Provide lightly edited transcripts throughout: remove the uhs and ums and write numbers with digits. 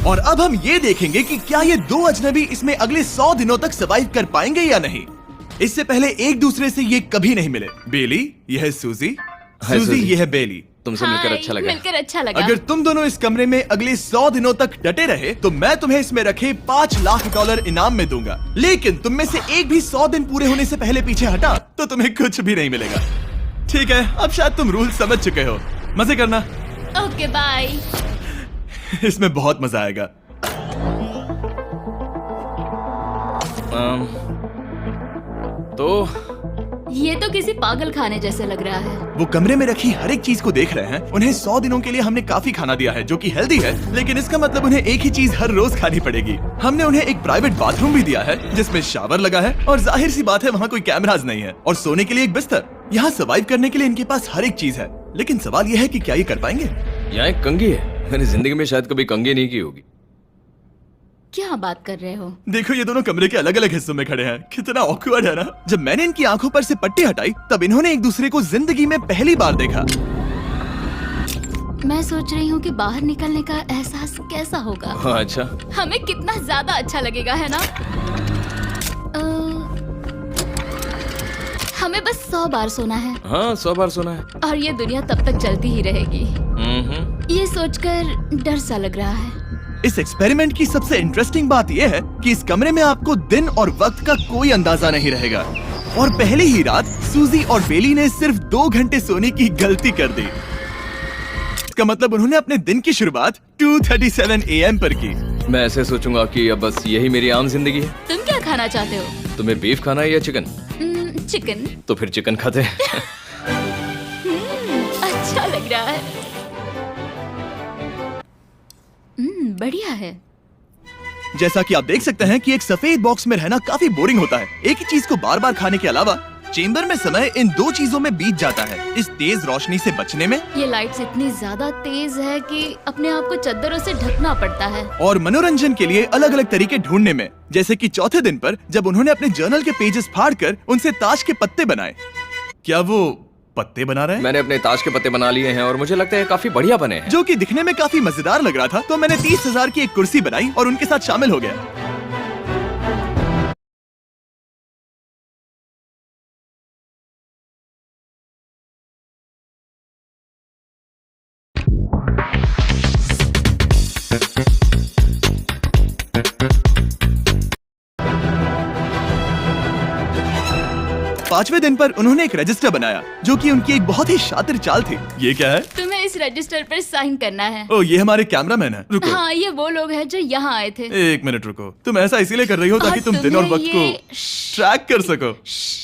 और अब हम ये देखेंगे कि क्या ये दो अजनबी इसमें अगले 100 दिनों तक सर्वाइव कर पाएंगे या नहीं। इससे पहले एक दूसरे से ये कभी नहीं मिले। बेली, यह है सूजी, सूजी ये है बेली। तुमसे मिलकर अच्छा लगा। मिलकर अच्छा लगा। अगर तुम दोनों इस कमरे में अगले 100 दिनों तक डटे रहे तो मैं तुम्हें इसमें रखे $5 लाख इनाम में दूंगा। लेकिन तुम में से एक भी 100 दिन पूरे होने से पहले पीछे हटा तो तुम्हें कुछ भी नहीं मिलेगा। ठीक है, अब शायद तुम रूल समझ चुके हो। मजे करना। Okay bye. इसमें बहुत मजा आएगा। तो ये तो किसी पागल खाने जैसे लग रहा है। वो कमरे में रखी हर एक चीज को देख रहे हैं। उन्हें 100 दिनों के लिए हमने काफी खाना दिया है जो कि हेल्दी है, लेकिन इसका मतलब उन्हें एक ही चीज हर रोज खानी पड़ेगी। हमने उन्हें एक प्राइवेट बाथरूम भी दिया है जिसमें शावर लगा है और जाहिर सी बात है वहाँ कोई कैमराज नहीं है, और सोने के लिए एक बिस्तर। यहाँ सर्वाइव करने के लिए इनके पास हर एक चीज है, लेकिन सवाल यह है कि क्या ये कर पाएंगे। यहाँ एक कंघी है। मैंने जिंदगी में शायद कभी कंघी नहीं की होगी। क्या बात कर रहे हो? देखो ये दोनों कमरे के अलग अलग हिस्सों में खड़े हैं। कितना ऑकवर्ड है ना। जब मैंने इनकी आंखों पर से पट्टी हटाई तब इन्होंने एक दूसरे को जिंदगी में पहली बार देखा। मैं सोच रही हूँ कि बाहर निकलने का एहसास कैसा होगा। अच्छा, हमें कितना ज्यादा अच्छा लगेगा, है ना? हमें बस 100 बार सोना है। हाँ 100 बार सोना है। और ये दुनिया तब तक चलती ही रहेगी। ये सोचकर डर सा लग रहा है। इस एक्सपेरिमेंट की सबसे इंटरेस्टिंग बात यह है कि इस कमरे में आपको दिन और वक्त का कोई अंदाजा नहीं रहेगा। और पहली ही रात सूजी और बेली ने सिर्फ 2 घंटे सोने की गलती कर दी। इसका मतलब उन्होंने अपने दिन की शुरुआत 2:37 AM पर की। मैं ऐसे सोचूंगा कि अब बस यही मेरी आम जिंदगी है। तुम क्या खाना चाहते हो? तुम्हें बीफ खाना है या चिकन? चिकन। तो फिर चिकन खाते हैं। अच्छा लग रहा है। बढ़िया है। जैसा कि आप देख सकते हैं कि एक सफेद बॉक्स में रहना काफी बोरिंग होता है। एक ही चीज को बार बार खाने के अलावा चेंबर में समय इन 2 चीजों में बीत जाता है। इस तेज रोशनी से बचने में, ये लाइट्स इतनी ज्यादा तेज है कि अपने आप को चद्दरों से ढकना पड़ता है, और मनोरंजन के लिए अलग अलग तरीके ढूंढने में। जैसे कि चौथे दिन पर जब उन्होंने अपने जर्नल के पेजेस फाड़कर उनसे ताश के पत्ते बनाए। क्या वो पत्ते बना रहे हैं? मैंने अपने ताश के पत्ते बना लिए हैं और मुझे लगता है काफी बढ़िया बने हैं। जो कि दिखने में काफी मजेदार लग रहा था, तो मैंने 30,000 की एक कुर्सी बनाई और उनके साथ शामिल हो गया। 5वें दिन पर उन्होंने एक रजिस्टर बनाया जो कि उनकी एक बहुत ही शातिर चाल थी। ये क्या है? तुम्हें इस रजिस्टर पर साइन करना है। ओ, ये हमारे कैमरामैन है। रुको। हाँ, ये वो लोग हैं जो यहाँ आए थे। 1 मिनट रुको। तुम ऐसा इसीलिए कर रही हो ताकि तुम दिन और वक्त को ट्रैक कर सको।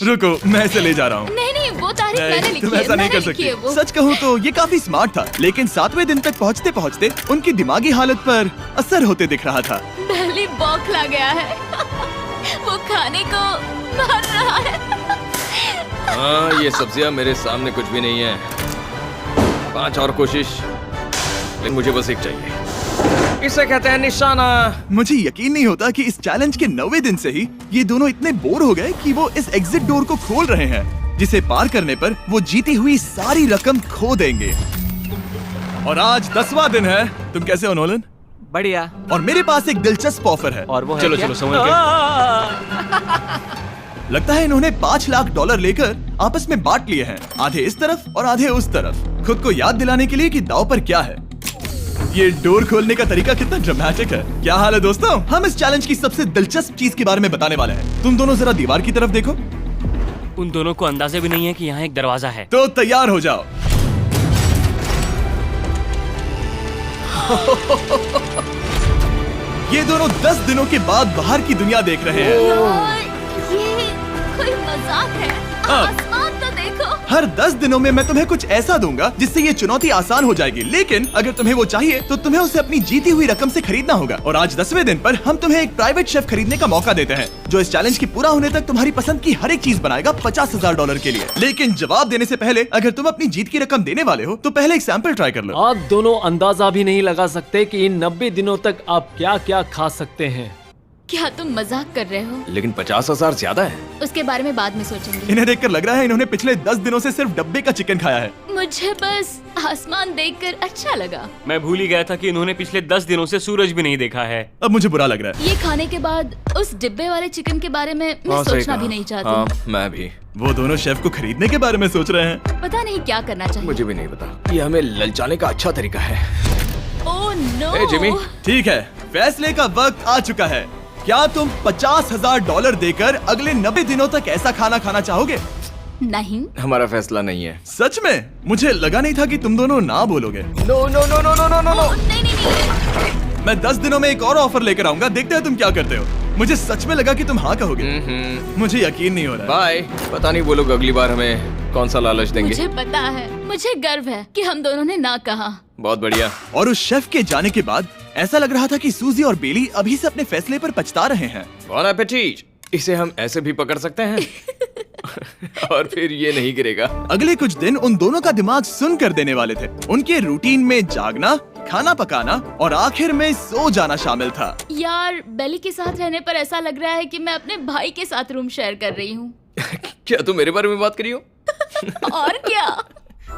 रुको, मैं इसे ले जा रहा हूँ। नहीं, वो तारीख मैंने लिखी है। तुम ऐसा नहीं कर सकती। सच कहूँ तो ये काफी स्मार्ट था, लेकिन 7वें दिन तक पहुँचते पहुँचते उनकी दिमागी हालत पर असर होते दिख रहा था। बेली बौखला गया है। वो खाने को मार रहा है। हाँ, ये सब्जियां मेरे सामने कुछ भी नहीं है। 5 और कोशिश, लेकिन मुझे बस एक चाहिए। इसे कहते हैं निशाना। मुझे यकीन नहीं होता कि इस चैलेंज के 9वें दिन से ही ये दोनों इतने बोर हो गए कि वो इस एग्जिट डोर को खोल रहे हैं, जिसे पार करने पर वो जीती हुई सारी रकम खो देंगे। और आज 10वां दिन है। तुम कैसे हो नोलन? बढ़िया। और मेरे पास एक दिलचस्प ऑफर है। और वो है चलो क्या? चलो समझ गए। लगता है इन्होंने $5 लाख लेकर आपस में बांट लिए हैं, आधे इस तरफ और आधे उस तरफ, खुद को याद दिलाने के लिए कि दांव पर क्या है। ये डोर खोलने का तरीका कितना ड्रामेटिक है। क्या हाल है दोस्तों? हम इस चैलेंज की सबसे दिलचस्प चीज के बारे में बताने वाले हैं। तुम दोनों जरा दीवार की तरफ देखो। उन दोनों को अंदाजा भी नहीं है कि यहाँ एक दरवाजा है। तो तैयार हो जाओ। ये दोनों 10 दिनों के बाद बाहर की दुनिया देख रहे हैं। यार, ये कोई मजाक है। आसमान तो देखो। हर 10 दिनों में मैं तुम्हें कुछ ऐसा दूंगा जिससे ये चुनौती आसान हो जाएगी, लेकिन अगर तुम्हें वो चाहिए तो तुम्हें उसे अपनी जीती हुई रकम से खरीदना होगा। और आज 10वें दिन पर हम तुम्हें एक प्राइवेट शेफ खरीदने का मौका देते हैं, जो इस चैलेंज की पूरा होने तक तुम्हारी पसंद की हर एक चीज बनाएगा $50,000 के लिए। लेकिन जवाब देने से पहले अगर तुम अपनी जीत की रकम देने वाले हो तो पहले एक सैंपल ट्राई कर लो। आप दोनों अंदाजा भी नहीं लगा सकते कि इन 90 दिनों तक आप क्या क्या खा सकते हैं। क्या तुम मजाक कर रहे हो? लेकिन 50,000 ज्यादा है। उसके बारे में बाद में सोचेंगे। इन्हें देखकर लग रहा है इन्होंने पिछले 10 दिनों से सिर्फ डब्बे का चिकन खाया है। मुझे बस आसमान देखकर अच्छा लगा। मैं भूल ही गया था कि इन्होंने पिछले 10 दिनों से सूरज भी नहीं देखा है। अब मुझे बुरा लग रहा है। ये खाने के बाद उस डिब्बे वाले चिकन के बारे में मैं सही सोचना कहा। भी नहीं चाहती। हाँ, मैं भी। वो दोनों शेफ को खरीदने के बारे में सोच रहे हैं। पता नहीं क्या करना चाहिए। मुझे भी नहीं पता। ये हमें ललचाने का अच्छा तरीका है। Oh no. ए, जिमी। ठीक है, फैसले का वक्त आ चुका है। क्या तुम $50,000 देकर अगले 90 दिनों तक ऐसा खाना खाना चाहोगे? नहीं। हमारा फैसला नहीं है। सच में? मुझे लगा नहीं था कि तुम दोनों ना बोलोगे। No no no no no no no no. नहीं नहीं नहीं। मैं 10 दिनों में एक और ऑफर लेकर आऊंगा, देखते हैं तुम क्या करते हो। मुझे सच में लगा कि तुम हाँ कहोगे। मुझे यकीन नहीं हो रहा। बाय। पता नहीं वो लोग अगली बार हमें कौन सा लालच देंगे। मुझे पता है, मुझे गर्व है कि हम दोनों ने ना कहा। बहुत बढ़िया। और उस शेफ के जाने के बाद ऐसा लग रहा था कि सूजी और बेली अभी से अपने फैसले पर पछता रहे हैं। बॉन एपेटीट। इसे हम ऐसे भी पकड़ सकते हैं और फिर ये नहीं गिरेगा। अगले कुछ दिन उन दोनों का दिमाग सुन कर देने वाले थे। उनके रूटीन में जागना, खाना पकाना और आखिर में सो जाना शामिल था। यार, बेली के साथ रहने पर ऐसा लग रहा है कि मैं अपने भाई के साथ रूम शेयर कर रही हूँ। क्या तुम मेरे बारे में बात करी हो? और क्या?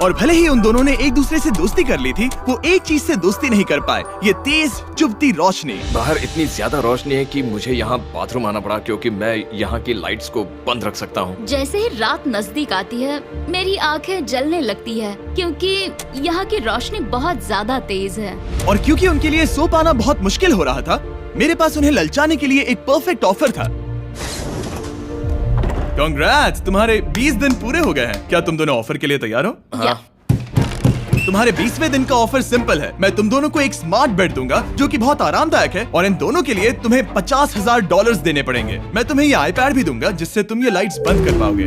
और भले ही उन दोनों ने एक दूसरे से दोस्ती कर ली थी, वो एक चीज से दोस्ती नहीं कर पाए, ये तेज चुभती रोशनी। बाहर इतनी ज्यादा रोशनी है कि मुझे यहाँ बाथरूम आना पड़ा क्योंकि मैं यहाँ की लाइट्स को बंद रख सकता हूँ। जैसे ही रात नजदीक आती है, मेरी आंखें जलने लगती है क्योंकि यहाँ की रोशनी बहुत ज्यादा तेज है। और क्योंकि उनके लिए सो पाना बहुत मुश्किल हो रहा था, मेरे पास उन्हें ललचाने के लिए एक परफेक्ट ऑफर था। कांग्रेट्स, तुम्हारे 20 दिन पूरे हो गए हैं। क्या तुम दोनों ऑफर के लिए तैयार हो? हाँ। तुम्हारे 20वें दिन का ऑफर सिंपल है। मैं तुम दोनों को एक स्मार्ट बेड दूंगा जो कि बहुत आरामदायक है, और इन दोनों के लिए तुम्हें $50,000 देने पड़ेगे। मैं तुम्हें ये आईपैड भी दूंगा जिससे तुम ये लाइट्स बंद कर पाओगे।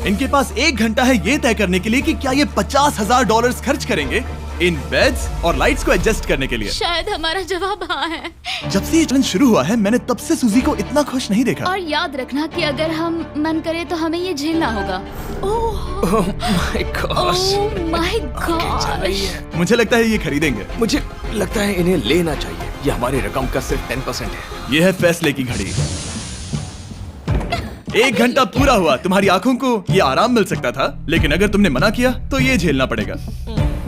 इनके पास 1 घंटा है ये तय करने के लिए कि क्या ये $50,000 खर्च करेंगे इन बेड्स और लाइट्स को एडजस्ट करने के लिए। शायद हमारा जवाब हाँ है। जब से ये चैलेंज शुरू हुआ है, मैंने तब से सूजी को इतना खुश नहीं देखा। और याद रखना कि अगर हम मन करे तो हमें ये झेलना होगा। Oh my God. मुझे लगता है ये खरीदेंगे। मुझे लगता है इन्हें लेना चाहिए। ये हमारी रकम का सिर्फ 10% है। ये है फैसले की घड़ी। 1 घंटा पूरा हुआ, तुम्हारी आंखों को ये आराम मिल सकता था, लेकिन अगर तुमने मना किया तो ये झेलना पड़ेगा,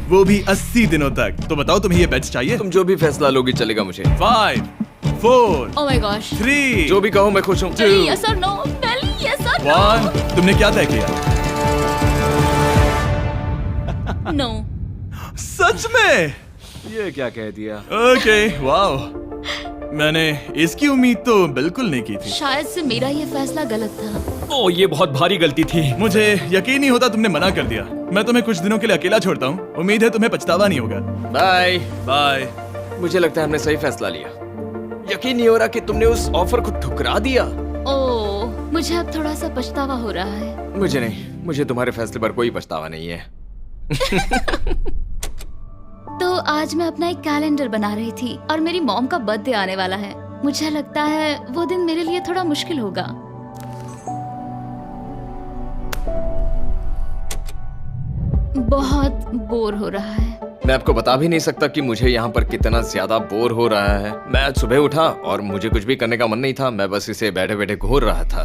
वो भी 80 दिनों तक। तो बताओ, तुम्हें ये बेड्स चाहिए? तुम जो भी फैसला लोगी चलेगा मुझे। 5, 4, ओह माय गॉश। 3, जो भी कहो मैं खुश हूँ। यस और नो, बेली यस और 1। तुमने क्या तय किया? नो। सच में? ये क्या कह दिया? Okay, wow. मैंने इसकी उम्मीद तो बिल्कुल नहीं की थी। शायद से मेरा ये फैसला गलत था। ओह, ये बहुत भारी गलती थी। मुझे यकीन नहीं होता तुमने मना कर दिया। मैं तुम्हें कुछ दिनों के लिए अकेला छोड़ता हूँ। उम्मीद है तुम्हें पछतावा नहीं होगा। बाय। बाय। मुझे लगता है हमने सही फैसला लिया। यकीन नहीं हो रहा कि तुमने उस ऑफर को ठुकरा दिया। ओह, मुझे अब थोड़ा सा पछतावा हो रहा है। मुझे नहीं, मुझे तुम्हारे फैसले पर कोई पछतावा नहीं है। तो आज मैं अपना एक कैलेंडर बना रही थी और मेरी मॉम का बर्थडे आने वाला है। मुझे लगता है वो दिन मेरे लिए थोड़ा मुश्किल होगा। बहुत बोर हो रहा है। मैं आपको बता भी नहीं सकता कि मुझे यहाँ पर कितना ज्यादा बोर हो रहा है। मैं आज सुबह उठा और मुझे कुछ भी करने का मन नहीं था। मैं बस इसे बैठे बैठे घूर रहा था।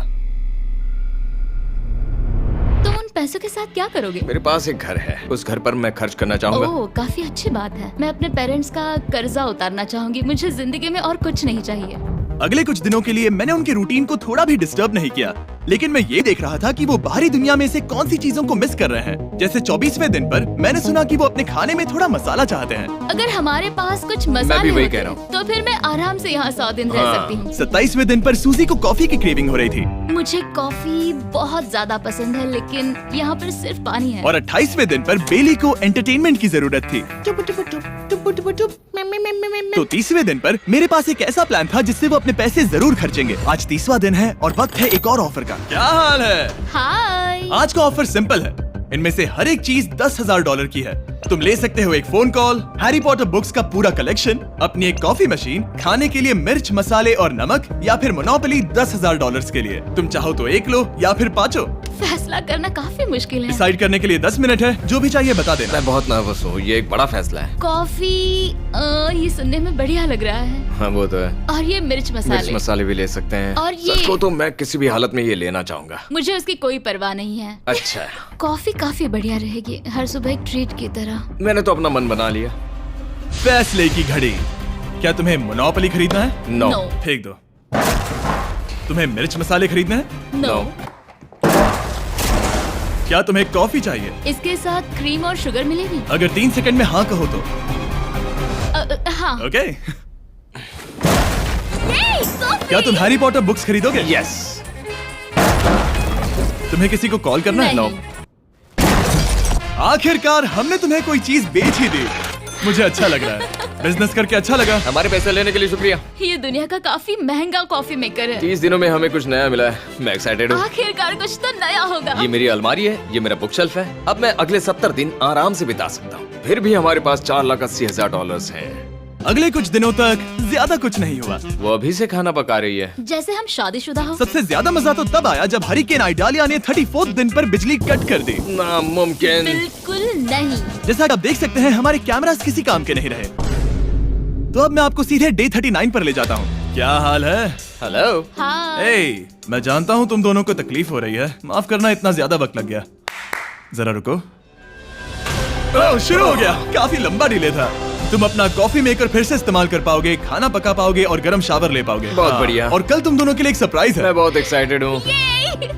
तुम उन पैसों के साथ क्या करोगे? मेरे पास एक घर है, उस घर पर मैं खर्च करना चाहूंगा। ओह, काफी अच्छी बात है। मैं अपने पेरेंट्स का कर्जा उतारना चाहूंगी। मुझे जिंदगी में और कुछ नहीं चाहिए। अगले कुछ दिनों के लिए मैंने उनके रूटीन को थोड़ा भी डिस्टर्ब नहीं किया, लेकिन मैं ये देख रहा था कि वो बाहरी दुनिया में से कौन सी चीजों को मिस कर रहे हैं। जैसे 24वें दिन पर मैंने सुना कि वो अपने खाने में थोड़ा मसाला चाहते हैं। अगर हमारे पास कुछ मसाले वही होते कह रहा हूँ। तो फिर मैं आराम से यहाँ 100 दिन रह सकती हूँ। 27वें दिन पर सूजी को कॉफी की क्रेविंग हो रही थी। मुझे कॉफी बहुत ज्यादा पसंद है, लेकिन यहाँ पर सिर्फ पानी है। और 28वें दिन पर बेली को एंटरटेनमेंट की जरूरत थी। तो 30वें दिन पर मेरे पास एक ऐसा प्लान था जिससे वो अपने पैसे जरूर खर्चेंगे। आज 30वां दिन है और वक्त है एक और ऑफर का। क्या हाल है? हाय। आज का ऑफर सिंपल है। इनमें से हर एक चीज $10,000 की है। तुम ले सकते हो एक phone call, Harry Potter books का पूरा कलेक्शन, अपनी एक कॉफी मशीन, खाने के लिए मिर्च, मसाले और नमक, या फिर मोनोपोली $10,000 के लिए। तुम चाहो तो एक लो या फिर पांचों। फैसला करना काफी मुश्किल है। डिसाइड करने के लिए 10 मिनट है। जो भी चाहिए बता देना। मैं बहुत नर्वस हूँ, ये एक बड़ा फैसला है। कॉफी ये सुनने में बढ़िया लग रहा है। हाँ वो तो है। और ये मिर्च मिर्च मसाले, मसाले भी ले सकते हैं। और ये- सच को तो मैं किसी भी हालत में ये लेना चाहूंगा। मुझे उसकी कोई परवाह नहीं है। अच्छा, कॉफी काफी बढ़िया रहेगी, हर सुबह एक ट्रीट की तरह। मैंने तो अपना मन बना लिया। फैसले की घड़ी। क्या तुम्हें मोनोपोली खरीदना है? नो। No. फेंक दो। तुम्हें मिर्च मसाले खरीदना है? नो। क्या तुम्हें कॉफी चाहिए? इसके साथ क्रीम और शुगर मिलेगी? अगर 3 सेकंड में हाँ कहो तो। हाँ। ओके। कॉफी! क्या तुम हैरी पॉटर बुक्स खरीदोगे? यस। तुम्हें किसी को कॉल करना है? नहीं। आखिरकार हमने तुम्हें कोई चीज बेच ही दी। मुझे अच्छा लग रहा है। बिजनेस करके अच्छा लगा। हमारे पैसे लेने के लिए शुक्रिया। ये दुनिया का काफी महंगा कॉफी मेकर है। 30 दिनों में हमें कुछ नया मिला है। मैं एक्साइटेड हूँ। आखिरकार कुछ तो नया होगा। ये मेरी अलमारी है, ये मेरा बुक शेल्फ है। अब मैं अगले 70 दिन आराम से बिता सकता हूँ। फिर भी हमारे पास $4,80,000 हैं। अगले कुछ दिनों तक ज्यादा कुछ नहीं हुआ। वो अभी से खाना पका रही है। जैसे हम शादीशुदा हो। सबसे ज्यादा मजा तो तब आया जब हरिकेन आइडालिया ने 34 दिन पर बिजली कट कर दी। नामुमकिन। बिल्कुल नहीं। जैसा कि आप देख सकते हैं हमारे कैमरास किसी काम के नहीं रहे। तो अब मैं आपको सीधे डे 39 पर ले जाता हूँ। क्या हाल है? हेलो। हाँ। ए, मैं जानता हूँ तुम दोनों को तकलीफ हो रही है। माफ करना इतना ज्यादा वक्त लग गया। जरा रुको। ओह, शुरू हो गया। काफी लंबा डिले था। तुम अपना कॉफी मेकर फिर से इस्तेमाल कर पाओगे, खाना पका पाओगे और गर्म शावर ले पाओगे। बहुत हाँ, बढ़िया। और कल तुम दोनों के लिए एक सरप्राइज है। मैं बहुत एक्साइटेड हूँ। ये!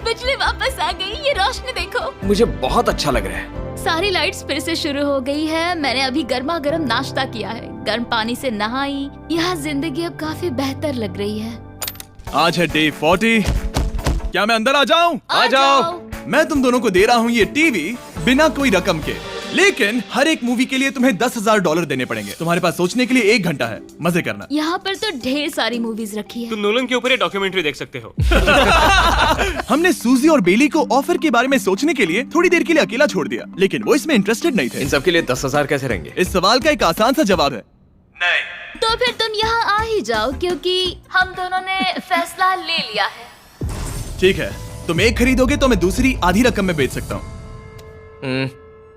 बिजली वापस आ गई। ये रोशनी देखो। मुझे बहुत अच्छा लग रहा है। सारी लाइट्स फिर से शुरू हो गई है। मैंने अभी गर्मा गर्म नाश्ता किया है, गर्म पानी से नहाई। यहाँ जिंदगी अब काफी बेहतर लग रही है। आज है डे 40। क्या मैं अंदर आ जाऊं? आ जाओ। मैं तुम दोनों को दे रहा हूँ ये टीवी बिना कोई रकम के, लेकिन हर एक मूवी के लिए तुम्हें $10,000 देने पड़ेंगे। तुम्हारे पास सोचने के लिए 1 घंटा है। मजे करना। यहाँ पर तो ढेर सारी मूवीज रखी है। तुम नोलन के ऊपर ये डॉक्यूमेंट्री देख सकते हो। हमने सूजी और बेली को ऑफर के बारे में सोचने के लिए थोड़ी देर के लिए अकेला छोड़ दिया, लेकिन वो इसमें इंटरेस्टेड नहीं थे। इन सब के लिए 10,000 कैसे रहेंगे? इस सवाल का एक आसान सा जवाब है नहीं। तो फिर तुम यहाँ आ ही जाओ, क्योंकि हम दोनों ने फैसला ले लिया है। ठीक है, तुम एक खरीदोगे तो मैं दूसरी आधी रकम में बेच सकता हूँ।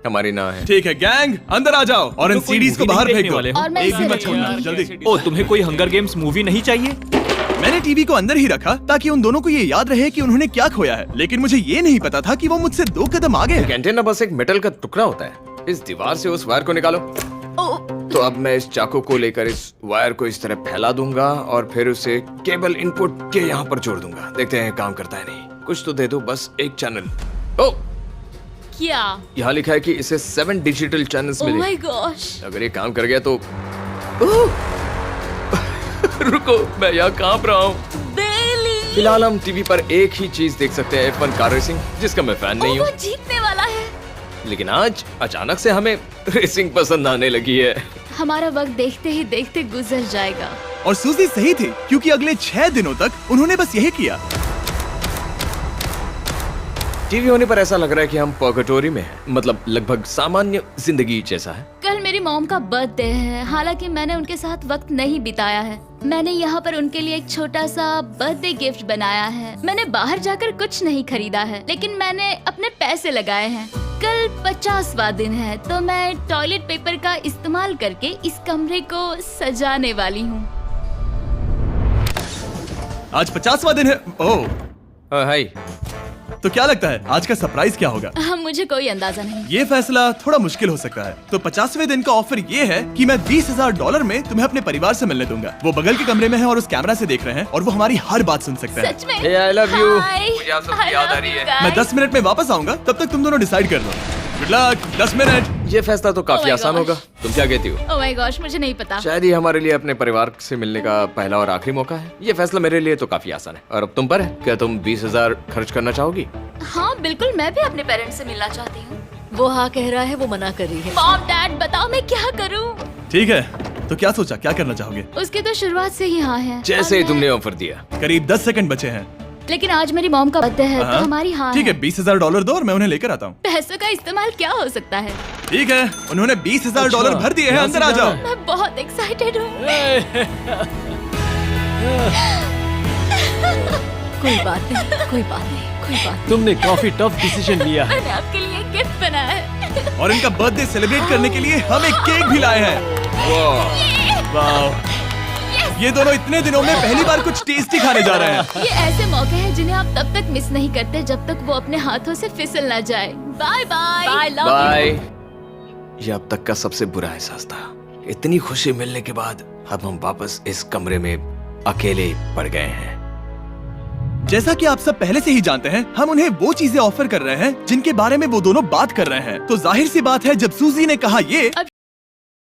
हमारी ना है। ठीक है गैंग, अंदर आ जाओ और इन कोई सीडीज को movie बाहर नहीं फेंक देखने दो। वाले हो? और मैं एक भी इसे मत छोड़ना, जल्दी। ओ, तुम्हें कोई हंगर गेम्स मूवी नहीं चाहिए? मैंने टीवी को अंदर ही रखा ताकि उन दोनों को ये याद रहे कि उन्होंने क्या खोया है, लेकिन मुझे ये नहीं पता था कि वो मुझसे 2 कदम आगे एक है। एंटेना बस एक मेटल का टुकड़ा होता है। इस दीवार से उस वायर को निकालो। ओ, तो अब मैं इस चाकू को लेकर इस वायर को इस तरह फैला दूंगा और फिर उसे केबल इनपुट के यहाँ पर जोड़ दूंगा। देखते हैं काम करता है नहीं। कुछ तो दे दो, बस एक चैनल। ओ, क्या? यहाँ लिखा है कि इसे 7 डिजिटल चैनल्स ओ मिले। My gosh. अगर ये काम कर गया तो रुको, मैं यहाँ कांप रहा हूँ। बेली! फिलहाल हम टीवी पर एक ही चीज देख सकते हैं, F1 कार रेसिंग, जिसका मैं फैन नहीं वो हूँ। जीतने वाला है। लेकिन आज अचानक से हमें रेसिंग पसंद आने लगी है। हमारा वक्त देखते ही देखते गुजर जाएगा। और सूजी सही थी, क्योंकि अगले 6 दिनों तक उन्होंने बस यही किया। टीवी होने पर ऐसा लग रहा है कि हम पर्गेटोरी में हैं, मतलब लगभग सामान्य जिंदगी जैसा है। कल मेरी मॉम का बर्थडे है, हालांकि मैंने उनके साथ वक्त नहीं बिताया है। मैंने यहाँ पर उनके लिए एक छोटा सा बर्थडे गिफ्ट बनाया है। मैंने बाहर जाकर कुछ नहीं खरीदा है, लेकिन मैंने अपने पैसे लगाए हैं। कल 50वां दिन है, तो मैं टॉयलेट पेपर का इस्तेमाल करके इस कमरे को सजाने वाली हूँ। आज 50वां दिन है। ओह, हाय। तो क्या लगता है आज का सरप्राइज क्या होगा? मुझे कोई अंदाजा नहीं। ये फैसला थोड़ा मुश्किल हो सकता है। तो 50वें दिन का ऑफर ये है कि मैं $20,000 में तुम्हें अपने परिवार से मिलने दूंगा। वो बगल के कमरे में है और उस कैमरा से देख रहे हैं और वो हमारी हर बात सुन सकते हैं। सच में? Hey, I love you. Hi. मुझे आप सबकी I याद आ love रही you है। guys. मैं 10 मिनट में वापस आऊंगा, तब तक तुम दोनों डिसाइड कर लो। Good luck. 10 मिनट। ये फैसला तो काफी Oh my आसान gosh. होगा। तुम क्या कहती हो? Oh my gosh, मुझे नहीं पता। शायद ये हमारे लिए अपने परिवार से मिलने का पहला और आखिरी मौका है। ये फैसला मेरे लिए तो काफी आसान है। और अब तुम पर है। क्या तुम 20,000 खर्च करना चाहोगी? हाँ बिल्कुल, मैं भी अपने पेरेंट्स से मिलना चाहती हूँ। वो हाँ कह रहा है, वो मना कर रही है। मॉम डैड बताओ मैं क्या करूँ? ठीक है, तो क्या सोचा, क्या करना चाहोगे? उसकी तो शुरुआत से ही हाँ है। जैसे ही और तुमने ऑफर दिया। करीब 10 सेकंड बचे हैं। लेकिन आज मेरी मॉम का बर्थडे है, हाँ। तो हमारी हाँ ठीक है, $20,000 दो और मैं उन्हें लेकर आता हूँ। पैसों का इस्तेमाल क्या हो सकता है? ठीक है, उन्होंने $20,000 भर दिए हैं। यहाँ अंदर से आ जाओ। जाना मैं बहुत एक्साइटेड हूँ। कोई बात नहीं, कोई बात नहीं, कोई बात नहीं। तुमने काफी टफ डिसीजन लिया है। मैंने आपके लिए गिफ्ट बनाया है। और इनका बर्थडे सेलिब्रेट करने के लिए हम एक केक भी लाए हैं। वाह। ये दोनों इतने दिनों में पहली बार कुछ टेस्टी खाने जा रहे हैं। ये ऐसे मौके हैं जिन्हें आप तब तक मिस नहीं करते जब तक वो अपने हाथों से फिसल ना जाए। Bye bye. Bye love bye. ये अब तक का सबसे बुरा एहसास था। इतनी खुशी मिलने के बाद अब हम वापस इस कमरे में अकेले पड़ गए हैं। जैसा कि आप सब पहले से ही जानते हैं, हम उन्हें वो चीजें ऑफर कर रहे हैं जिनके बारे में वो दोनों बात कर रहे हैं। तो जाहिर सी बात है, जब सूजी ने कहा ये, अब